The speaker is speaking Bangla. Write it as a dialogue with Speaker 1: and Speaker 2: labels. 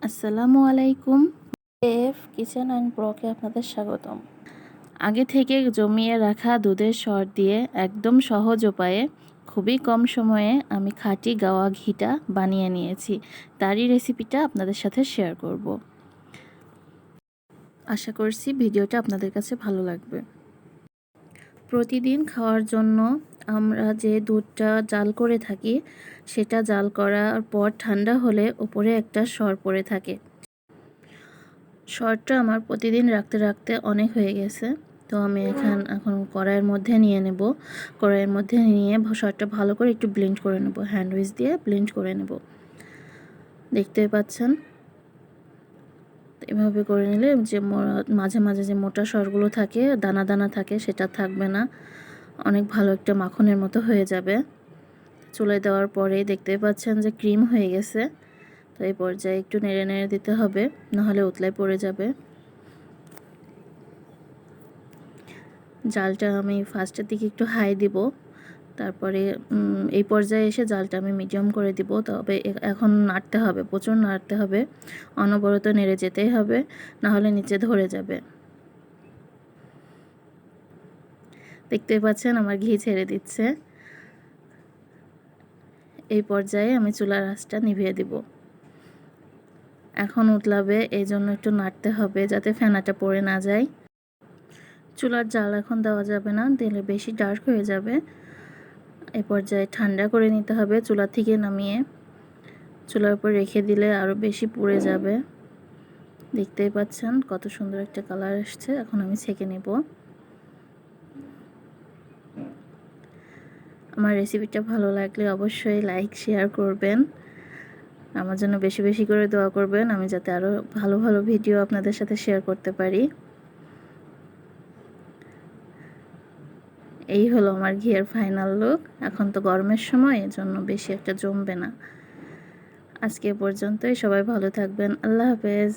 Speaker 1: আসসালামু আলাইকুম। এফ কিচেন অ্যান্ড ব্লকে আপনাদের স্বাগতম। আগে থেকে জমিয়ে রাখা দুধের সর দিয়ে একদম সহজ উপায়ে খুবই কম সময়ে আমি খাঁটি গাওয়া ঘিটা বানিয়ে নিয়েছি। তারই রেসিপিটা আপনাদের সাথে শেয়ার করব। আশা করছি ভিডিওটা আপনাদের কাছে ভালো লাগবে। প্রতিদিন খাওয়ার জন্য আমরা যে দুধটা জাল করে থাকি, সেটা জাল করার পর ঠান্ডা হলে উপরে একটা সর পড়ে থাকে। সরটা আমার প্রতিদিন রাখতে রাখতে অনেক হয়ে গেছে, তো আমি এখন কড়াইয়ের মধ্যে নিয়ে নেব। কড়াইয়ের মধ্যে নিয়ে সরটা ভালো করে একটু ব্লেন্ড করে নেব, হ্যান্ড উইচ দিয়ে ব্লেন্ড করে নেব। দেখতেই পাচ্ছেন, এভাবে করে নিলে যে মাঝে মাঝে যে মোটা সরগুলো থাকে, দানা দানা থাকে, সেটা থাকবে না। অনেক ভালো একটা মাখনের মতো হয়ে যাবে। চুলায় দেওয়ার পরেই দেখতেই পাচ্ছেন যে ক্রিম হয়ে গেছে। তো এই পর্যায়ে একটু নেড়ে নেড়ে দিতে হবে, নাহলে উতলায় পড়ে যাবে। জালটা আমি ফার্স্টের দিকে একটু হাই দিব, তারপরে এই পর্যায়ে এসে জালটা আমি মিডিয়াম করে দিব। তবে এখন নাড়তে হবে, প্রচুর নাড়তে হবে, অনবরত নেড়ে যেতেই হবে, নাহলে নিচে ধরে যাবে। দেখতেই পাচ্ছেন আমার ঘি ছেড়ে দিচ্ছে। এই পর্যায়ে আমি চুলার আঁচটা নিভিয়ে দিব। এখন উতলাবে, এই জন্য একটু নাড়তে হবে যাতে ফেনাটা পড়ে না যায়। চুলার জাল এখন দেওয়া যাবে না, দিলে বেশি ডার্ক হয়ে যাবে। এই পর্যায়ে ঠান্ডা করে নিতে হবে, চুলা থেকে নামিয়ে চুলার উপর রেখে দিলে আরও বেশি পুড়ে যাবে। দেখতেই পাচ্ছেন কত সুন্দর একটা কালার আসছে। এখন আমি ছেঁকে নেব। আমার রেসিপিটা ভালো লাগলে অবশ্যই লাইক শেয়ার করবেন, আমার জন্য বেশি বেশি করে দোয়া করবেন, আমি যাতে আরও ভালো ভালো ভিডিও আপনাদের সাথে শেয়ার করতে পারি। এই হলো আমার ঘিয়ের ফাইনাল লুক। এখন তো গরমের সময়, এজন্য বেশি একটা জমবে না। আজকে পর্যন্তই, সবাই ভালো থাকবেন। আল্লাহ হাফেজ।